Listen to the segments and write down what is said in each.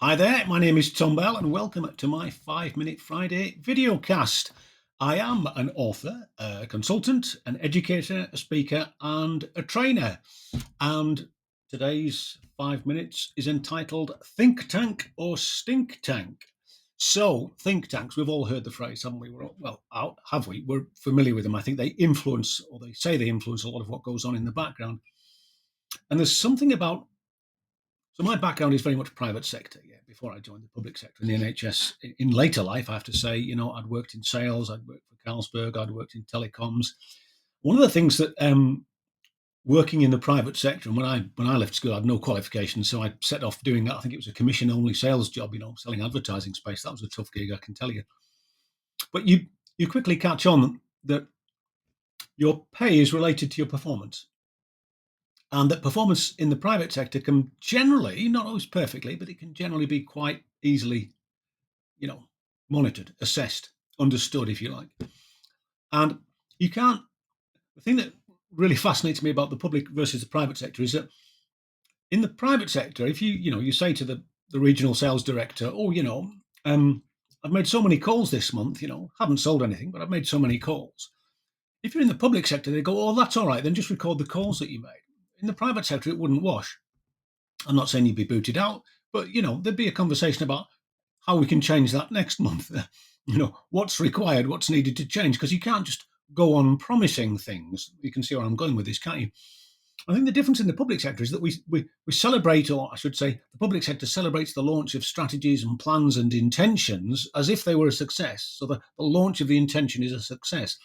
Hi there, my name is Tom Bell, and welcome to my 5 Minute Friday videocast. I am an author, a consultant, an educator, a speaker, and a trainer. And today's 5 minutes is entitled Think Tank or Stink Tank. So, think tanks, we've all heard the phrase, haven't we? Have we? We're familiar with them. I think they influence, or they say they influence, a lot of what goes on in the background. And there's something about so my background is very much private sector. Yeah, before I joined the public sector in the NHS, in later life, I have to say, I'd worked in sales, I'd worked for Carlsberg, I'd worked in telecoms. One of the things that working in the private sector, and when I left school, I had no qualifications, so I set off doing that. I think it was a commission only sales job, selling advertising space. That was a tough gig, I can tell you. But you quickly catch on that your pay is related to your performance. And that performance in the private sector can generally, not always perfectly, but it can generally be quite easily, you know, monitored, assessed, understood, if you like. And you can't, the thing that really fascinates me about the public versus the private sector is that in the private sector, if you say to the regional sales director, I've made so many calls this month, haven't sold anything, but I've made so many calls. If you're in the public sector, they go, oh, that's all right, then just record the calls that you made. In the private sector, it wouldn't wash. I'm not saying you'd be booted out, but there'd be a conversation about how we can change that next month. What's required, what's needed to change, because you can't just go on promising things. You can see where I'm going with this, can't you? I think the difference in the public sector is that we celebrate, or I should say, the public sector celebrates the launch of strategies and plans and intentions as if they were a success. So the launch of the intention is a success.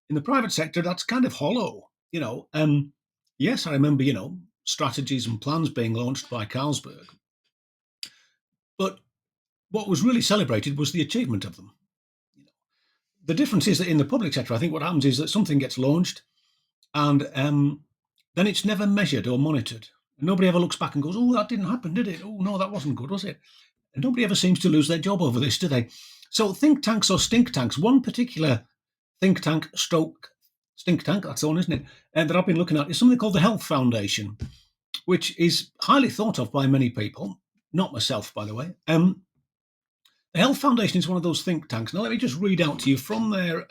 In the private sector, that's kind of hollow. Yes, I remember, strategies and plans being launched by Carlsberg. But what was really celebrated was the achievement of them. The difference is that in the public sector, I think what happens is that something gets launched and then it's never measured or monitored. Nobody ever looks back and goes, oh, that didn't happen, did it? Oh, no, that wasn't good, was it? And nobody ever seems to lose their job over this, do they? So think tanks or stink tanks, one particular think tank stroke stink tank, that's the one, isn't it? And that I've been looking at is something called the Health Foundation, which is highly thought of by many people, not myself, by the way. The Health Foundation is one of those think tanks. Now, let me just read out to you from their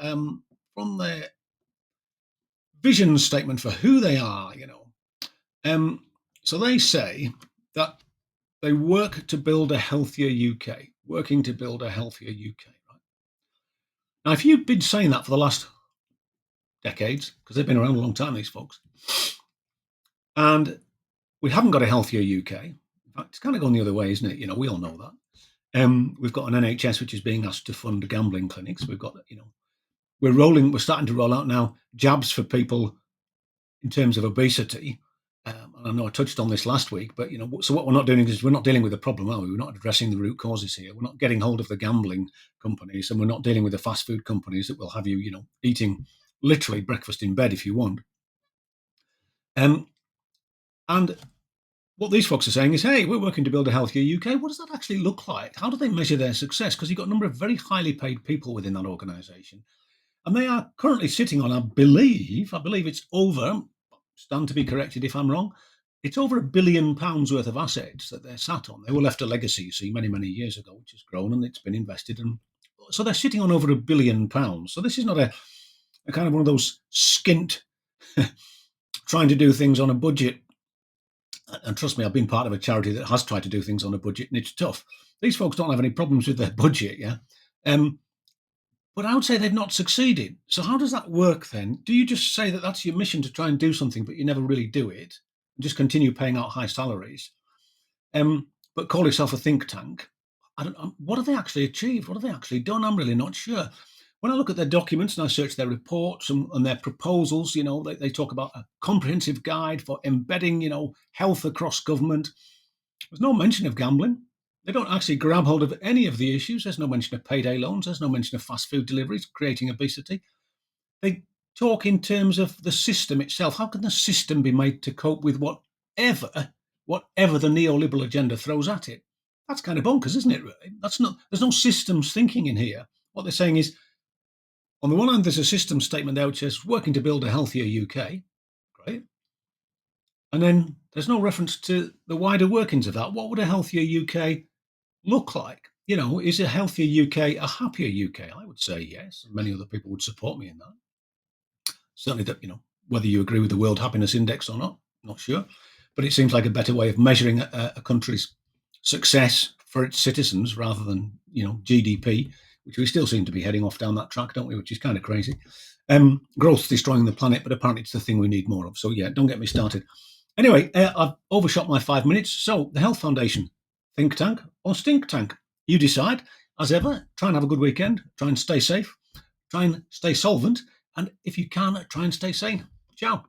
vision statement for who they are. So they say that they work to build a healthier UK, working to build a healthier UK. Right? Now, if you've been saying that for the last decades, because they've been around a long time, these folks, and we haven't got a healthier UK. In fact, it's kind of gone the other way, isn't it? We all know that. We've got an NHS which is being asked to fund gambling clinics. We've got, we're starting to roll out now jabs for people in terms of obesity. And I know I touched on this last week, but so what we're not doing is we're not dealing with the problem, are we? We're not addressing the root causes here. We're not getting hold of the gambling companies, and we're not dealing with the fast food companies that will have you, eating literally breakfast in bed if you want. And what these folks are saying is, hey, we're working to build a healthier UK. What does that actually look like? How do they measure their success? Because you've got a number of very highly paid people within that organisation. And they are currently sitting on, I believe it's over, stand to be corrected if I'm wrong, it's over £1 billion worth of assets that they're sat on. They were left a legacy, you see, many, many years ago, which has grown and it's been invested. And so they're sitting on over £1 billion. So this is not a kind of one of those skint trying to do things on a budget. And trust me, I've been part of a charity that has tried to do things on a budget, and it's tough. These folks don't have any problems with their budget, yeah? But I would say they've not succeeded. So how does that work then? Do you just say that that's your mission to try and do something, but you never really do it, and just continue paying out high salaries, but call yourself a think tank? What have they actually achieved? What have they actually done? I'm really not sure. When I look at their documents and I search their reports and their proposals, they talk about a comprehensive guide for embedding, health across government. There's no mention of gambling. They don't actually grab hold of any of the issues. There's no mention of payday loans. There's no mention of fast food deliveries creating obesity. They talk in terms of the system itself. How can the system be made to cope with whatever the neoliberal agenda throws at it? That's kind of bonkers, isn't it, really? There's no systems thinking in here. What they're saying is, on the one hand, there's a system statement out which says working to build a healthier UK. Great. And then there's no reference to the wider workings of that. What would a healthier UK look like? Is a healthier UK a happier UK? I would say yes. And many other people would support me in that. Certainly, whether you agree with the World Happiness Index or not sure. But it seems like a better way of measuring a country's success for its citizens rather than GDP, which we still seem to be heading off down that track, don't we? Which is kind of crazy. Growth's destroying the planet, but apparently it's the thing we need more of. So yeah, don't get me started. Anyway, I've overshot my 5 minutes. So the Health Foundation, think tank or stink tank? You decide. As ever, try and have a good weekend. Try and stay safe. Try and stay solvent. And if you can, try and stay sane. Ciao.